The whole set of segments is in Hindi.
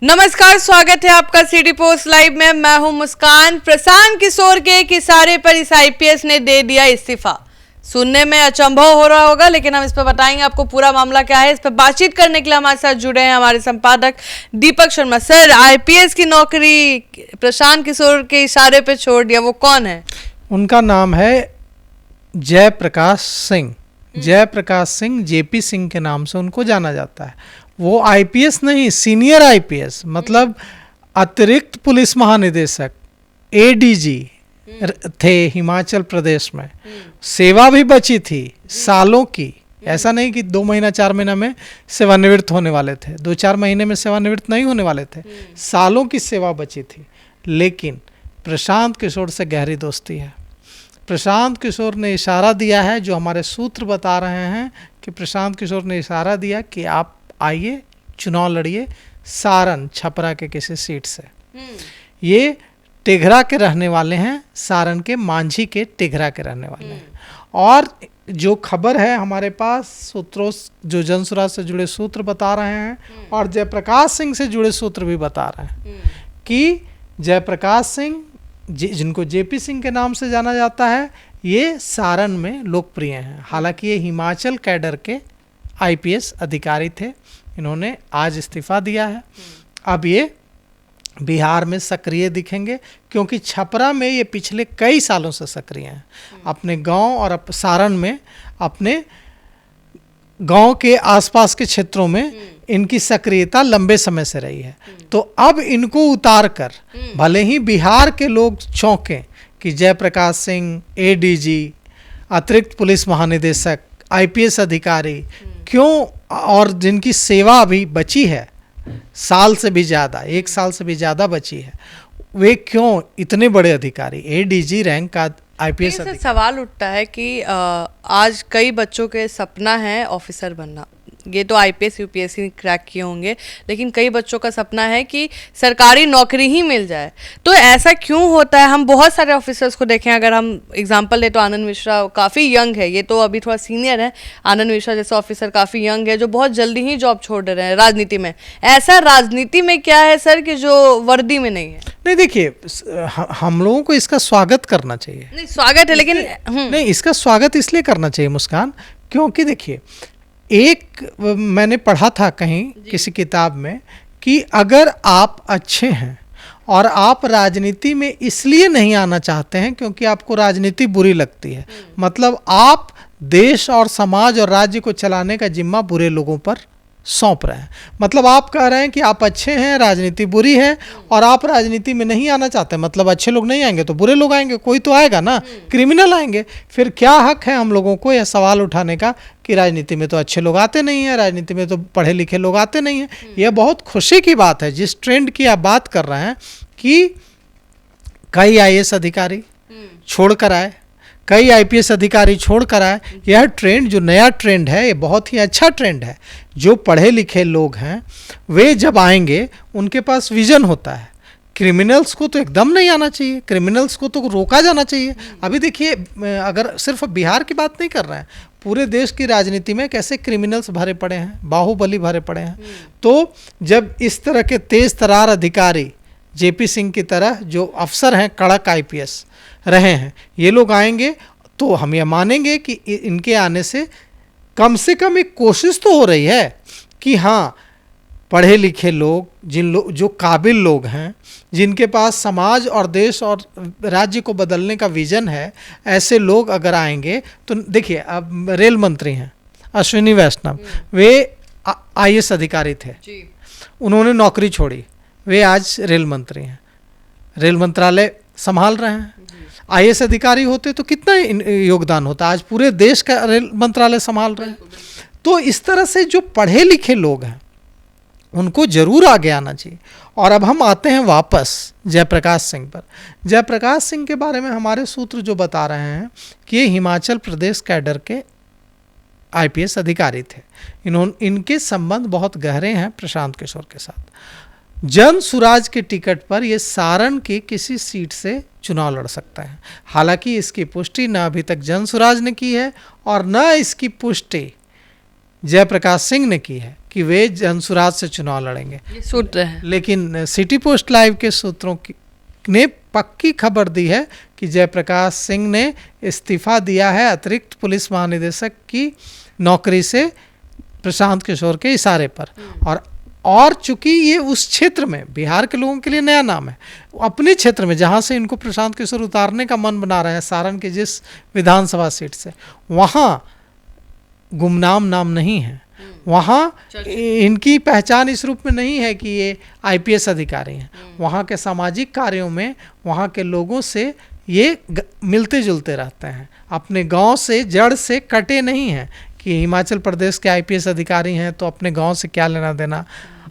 नमस्कार, स्वागत है आपका सिटी पोस्ट लाइव में। मैं हूं मुस्कान। प्रशांत किशोर के एक इशारे पर इस आईपीएस ने दे दिया इस्तीफा। सुनने में अचंभव हो रहा होगा, लेकिन हम इस पर बताएंगे आपको पूरा मामला क्या है। इस पर बातचीत करने के लिए हमारे साथ जुड़े हैं हमारे संपादक दीपक शर्मा। सर, आईपीएस की नौकरी प्रशांत किशोर के इशारे पर छोड़ दिया, वो कौन है? उनका नाम है जयप्रकाश सिंह। जयप्रकाश सिंह, जेपी सिंह के नाम से उनको जाना जाता है। वो आईपीएस नहीं, सीनियर आईपीएस मतलब अतिरिक्त पुलिस महानिदेशक एडीजी थे हिमाचल प्रदेश में। सेवा भी बची थी सालों की, ऐसा नहीं कि 2 महीना 4 महीना में सेवानिवृत्त होने वाले थे, 2-4 महीने में सेवानिवृत्त नहीं होने वाले थे, सालों की सेवा बची थी। लेकिन प्रशांत किशोर से गहरी दोस्ती है। प्रशांत किशोर ने इशारा दिया है, जो हमारे सूत्र बता रहे हैं कि प्रशांत किशोर ने इशारा दिया कि आप आइए, चुनाव लड़िए सारण छपरा के किसी सीट से। ये टिघरा के रहने वाले हैं, सारण के मांझी के टिघरा के रहने वाले हैं। और जो खबर है हमारे पास सूत्रों, जो जनसुराज से जुड़े सूत्र बता रहे हैं और जयप्रकाश सिंह से जुड़े सूत्र भी बता रहे हैं कि जयप्रकाश सिंह, जिनको जेपी सिंह के नाम से जाना जाता है, ये सारण में लोकप्रिय हैं। हालांकि ये हिमाचल कैडर के आईपीएस अधिकारी थे। इन्होंने आज इस्तीफा दिया है। अब ये बिहार में सक्रिय दिखेंगे, क्योंकि छपरा में ये पिछले कई सालों से सक्रिय हैं। अपने गांव और सारण में, अपने गांव के आसपास के क्षेत्रों में इनकी सक्रियता लंबे समय से रही है। तो अब इनको उतार कर, भले ही बिहार के लोग चौंकें कि जयप्रकाश सिंह एडीजी, अतिरिक्त पुलिस महानिदेशक, आईपीएस अधिकारी क्यों, और जिनकी सेवा अभी बची है साल से भी ज़्यादा, 1 साल से भी ज़्यादा बची है, वे क्यों इतने बड़े अधिकारी, एडीजी रैंक का आईपीएस अधिकारी। सवाल उठता है कि आज कई बच्चों के सपना है ऑफिसर बनना। ये तो आईपीएस यूपीएससी क्रैक किए होंगे, लेकिन कई बच्चों का सपना है कि सरकारी नौकरी ही मिल जाए। तो ऐसा क्यों होता है? हम बहुत सारे ऑफिसर्स को देखें, अगर हम एग्जांपल ले तो आनंद मिश्रा काफ़ी यंग है, ये तो अभी थोड़ा सीनियर है। आनंद मिश्रा जैसा ऑफिसर काफ़ी यंग है, जो बहुत जल्दी ही जॉब छोड़ रहे हैं राजनीति में। ऐसा राजनीति में क्या है सर कि जो वर्दी में नहीं है? नहीं, देखिए, हम लोगों को इसका स्वागत करना चाहिए। नहीं, स्वागत है, लेकिन नहीं, इसका स्वागत इसलिए करना चाहिए मुस्कान, क्योंकि देखिए, एक मैंने पढ़ा था कहीं किसी किताब में कि अगर आप अच्छे हैं और आप राजनीति में इसलिए नहीं आना चाहते हैं क्योंकि आपको राजनीति बुरी लगती है, मतलब आप देश और समाज और राज्य को चलाने का जिम्मा बुरे लोगों पर सौंप रहे हैं। मतलब आप कह रहे हैं कि आप अच्छे हैं, राजनीति बुरी है, और आप राजनीति में नहीं आना चाहते। मतलब अच्छे लोग नहीं आएंगे तो बुरे लोग आएंगे, कोई तो आएगा ना, क्रिमिनल आएंगे। फिर क्या हक है हम लोगों को यह सवाल उठाने का कि राजनीति में तो अच्छे लोग आते नहीं हैं, राजनीति में तो पढ़े लिखे लोग आते नहीं हैं। यह बहुत खुशी की बात है, जिस ट्रेंड की आप बात कर रहे हैं कि कई आईएएस अधिकारी छोड़ कर आए, कई आईपीएस अधिकारी छोड़ कर आए। यह ट्रेंड, जो नया ट्रेंड है, ये बहुत ही अच्छा ट्रेंड है। जो पढ़े लिखे लोग हैं वे जब आएंगे, उनके पास विजन होता है। क्रिमिनल्स को तो एकदम नहीं आना चाहिए, क्रिमिनल्स को तो रोका जाना चाहिए। अभी देखिए, अगर सिर्फ बिहार की बात नहीं कर रहे हैं, पूरे देश की राजनीति में कैसे क्रिमिनल्स भरे पड़े हैं, बाहुबली भरे पड़े हैं। तो जब इस तरह के तेज तरार अधिकारी, जेपी सिंह की तरह जो अफसर हैं, कड़क आईपीएस रहे हैं, ये लोग आएंगे तो हम ये मानेंगे कि इनके आने से कम एक कोशिश तो हो रही है कि हाँ, पढ़े लिखे लोग, जो काबिल लोग हैं, जिनके पास समाज और देश और राज्य को बदलने का विजन है, ऐसे लोग अगर आएंगे तो देखिए, अब रेल मंत्री हैं अश्विनी वैष्णव, वे आईएएस अधिकारी थे, उन्होंने नौकरी छोड़ी, वे आज रेल मंत्री हैं, रेल मंत्रालय संभाल रहे हैं। आईएएस अधिकारी होते तो कितना योगदान होता, आज पूरे देश का रेल मंत्रालय संभाल रहे हैं। तो इस तरह से जो पढ़े लिखे लोग हैं उनको जरूर आगे आना चाहिए। और अब हम आते हैं वापस जयप्रकाश सिंह पर। जयप्रकाश सिंह के बारे में हमारे सूत्र जो बता रहे हैं कि ये हिमाचल प्रदेश कैडर के आईपीएस अधिकारी थे। इनके संबंध बहुत गहरे हैं प्रशांत किशोर के साथ। जनसुराज के टिकट पर ये सारण की किसी सीट से चुनाव लड़ सकता है। हालांकि इसकी पुष्टि न अभी तक जनसुराज ने की है और न इसकी पुष्टि जयप्रकाश सिंह ने की है। कि वे जनसुराज से चुनाव लड़ेंगे। ये सूत्र है। लेकिन सिटी पोस्ट लाइव के सूत्रों ने पक्की खबर दी है कि जयप्रकाश सिंह ने इस्तीफा दिया है अतिरिक्त पुलिस महानिदेशक की नौकरी से प्रशांत किशोर के इशारे पर। और चूंकि ये उस क्षेत्र में बिहार के लोगों के लिए नया नाम है, अपने क्षेत्र में जहाँ से इनको प्रशांत किशोर उतारने का मन बना रहे हैं, सारण के जिस विधानसभा सीट से, वहाँ गुमनाम नाम नहीं है, वहाँ इनकी पहचान इस रूप में नहीं है कि ये आईपीएस अधिकारी हैं। वहाँ के सामाजिक कार्यों में वहाँ के लोगों से ये मिलते जुलते रहते हैं, अपने गांव से जड़ से कटे नहीं हैं कि हिमाचल प्रदेश के आईपीएस अधिकारी हैं तो अपने गांव से क्या लेना देना,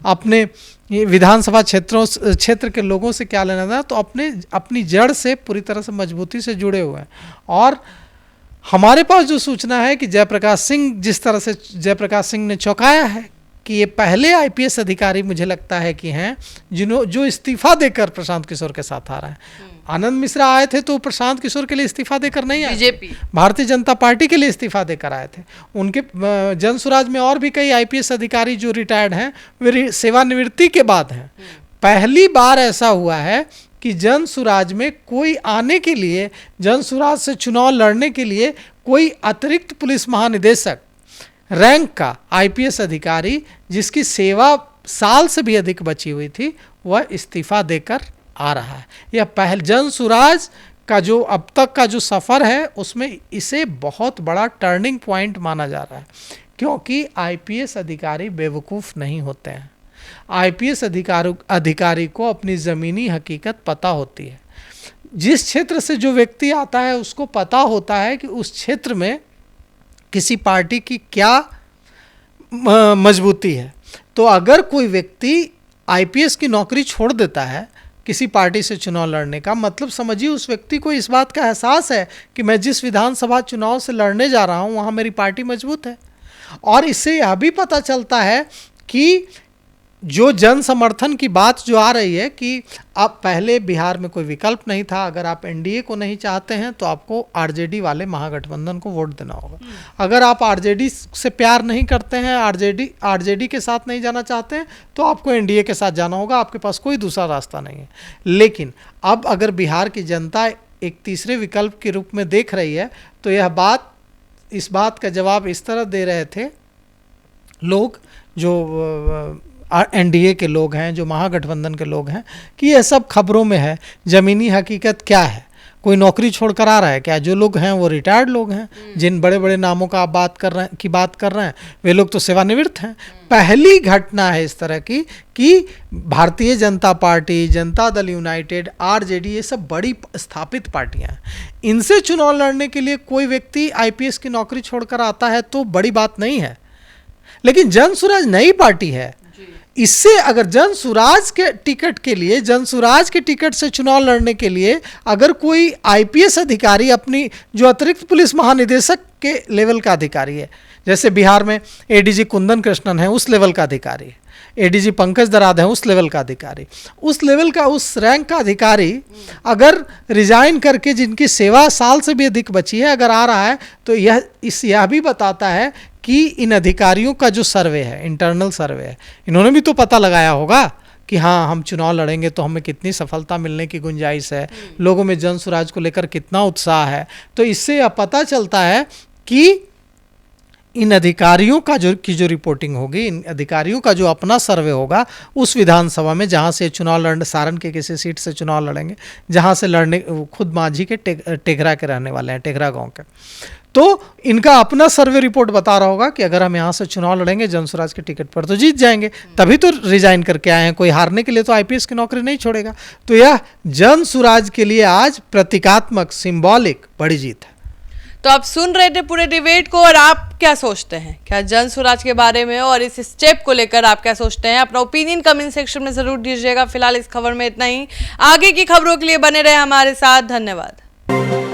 अपने विधानसभा क्षेत्र के लोगों से क्या लेना देना, तो अपनी जड़ से पूरी तरह से मजबूती से जुड़े हुए हैं। और हमारे पास जो सूचना है कि जयप्रकाश सिंह, जिस तरह से जयप्रकाश सिंह ने चौंकाया है कि ये पहले आईपीएस अधिकारी मुझे लगता है कि हैं जो इस्तीफा देकर प्रशांत किशोर के साथ आ रहे हैं। आनंद मिश्रा आए थे तो प्रशांत किशोर के लिए इस्तीफा देकर नहीं आए, बीजेपी भारतीय जनता पार्टी के लिए इस्तीफा देकर आए थे। उनके जनसुराज में और भी कई आईपीएस अधिकारी जो रिटायर्ड हैं वे सेवानिवृत्ति के बाद हैं। पहली बार ऐसा हुआ है कि जनसुराज में कोई आने के लिए, जनसुराज से चुनाव लड़ने के लिए कोई अतिरिक्त पुलिस महानिदेशक रैंक का आईपीएस अधिकारी जिसकी सेवा साल से भी अधिक बची हुई थी, वह इस्तीफा देकर आ रहा है। यह पहल जनसुराज का जो अब तक का जो सफ़र है उसमें इसे बहुत बड़ा टर्निंग पॉइंट माना जा रहा है, क्योंकि आईपीएस अधिकारी बेवकूफ़ नहीं होते हैं। आईपीएस अधिकारी को अपनी ज़मीनी हकीकत पता होती है। जिस क्षेत्र से जो व्यक्ति आता है उसको पता होता है कि उस क्षेत्र में किसी पार्टी की क्या मजबूती है। तो अगर कोई व्यक्ति आईपीएस की नौकरी छोड़ देता है किसी पार्टी से चुनाव लड़ने का, मतलब समझिए उस व्यक्ति को इस बात का एहसास है कि मैं जिस विधानसभा चुनाव से लड़ने जा रहा हूँ वहाँ मेरी पार्टी मजबूत है। और इससे यह भी पता चलता है कि जो जन समर्थन की बात जो आ रही है कि अब पहले बिहार में कोई विकल्प नहीं था, अगर आप एनडीए को नहीं चाहते हैं तो आपको आरजेडी वाले महागठबंधन को वोट देना होगा। अगर आप आरजेडी से प्यार नहीं करते हैं, आरजेडी के साथ नहीं जाना चाहते हैं, तो आपको एनडीए के साथ जाना होगा, आपके पास कोई दूसरा रास्ता नहीं है। लेकिन अब अगर बिहार की जनता एक तीसरे विकल्प के रूप में देख रही है तो इस बात का जवाब इस तरह दे रहे थे लोग जो एनडीए के लोग हैं, जो महागठबंधन के लोग हैं, कि ये सब खबरों में है, ज़मीनी हकीकत क्या है, कोई नौकरी छोड़कर आ रहा है क्या? जो लोग हैं वो रिटायर्ड लोग हैं, जिन बड़े बड़े नामों का आप बात कर रहे हैं वे लोग तो सेवानिवृत्त हैं। पहली घटना है इस तरह की कि Bharatiya Janata party, Janata Dal United, RJD, ये सब बड़ी स्थापित पार्टियां हैं, इनसे चुनाव लड़ने के लिए कोई व्यक्ति आईपीएस की नौकरी छोड़कर आता है तो बड़ी बात नहीं है। लेकिन जनसुराज नई पार्टी है, इससे अगर जनसुराज के टिकट के लिए, जनसुराज के टिकट से चुनाव लड़ने के लिए अगर कोई आईपीएस अधिकारी अपनी जो अतिरिक्त पुलिस महानिदेशक के लेवल का अधिकारी है, जैसे बिहार में एडीजी कुंदन कृष्णन है उस लेवल का अधिकारी है, एडीजी पंकज दराद है उस लेवल का अधिकारी, उस लेवल का, उस रैंक का अधिकारी अगर रिजाइन करके, जिनकी सेवा साल से भी अधिक बची है, अगर आ रहा है तो यह भी बताता है कि इन अधिकारियों का जो सर्वे है, इंटरनल सर्वे है, इन्होंने भी तो पता लगाया होगा कि हाँ हम चुनाव लड़ेंगे तो हमें कितनी सफलता मिलने की गुंजाइश है, लोगों में जनसुराज को लेकर कितना उत्साह है। तो इससे यह पता चलता है कि इन अधिकारियों का जो रिपोर्टिंग होगी, इन अधिकारियों का जो अपना सर्वे होगा उस विधानसभा में जहाँ से चुनाव लड़ने, सारण के किसी सीट से चुनाव लड़ेंगे जहाँ से लड़ने खुद मांझी के टेघरा के रहने वाले हैं, टेघरा गांव के, तो इनका अपना सर्वे रिपोर्ट बता रहा होगा कि अगर हम यहाँ से चुनाव लड़ेंगे जनसुराज के टिकट पर तो जीत जाएंगे, तभी तो रिजाइन करके आए हैं। कोई हारने के लिए तो आईपीएस की नौकरी नहीं छोड़ेगा। तो यह जनसुराज के लिए आज प्रतीकात्मक, सिंबॉलिक बड़ी जीत है। तो आप सुन रहे थे पूरे डिबेट को, और आप क्या सोचते हैं क्या जनसुराज के बारे में और इस स्टेप को लेकर आप क्या सोचते हैं? अपना ओपिनियन कमेंट सेक्शन में जरूर दीजिएगा। फिलहाल इस खबर में इतना ही। आगे की खबरों के लिए बने रहे हमारे साथ। धन्यवाद।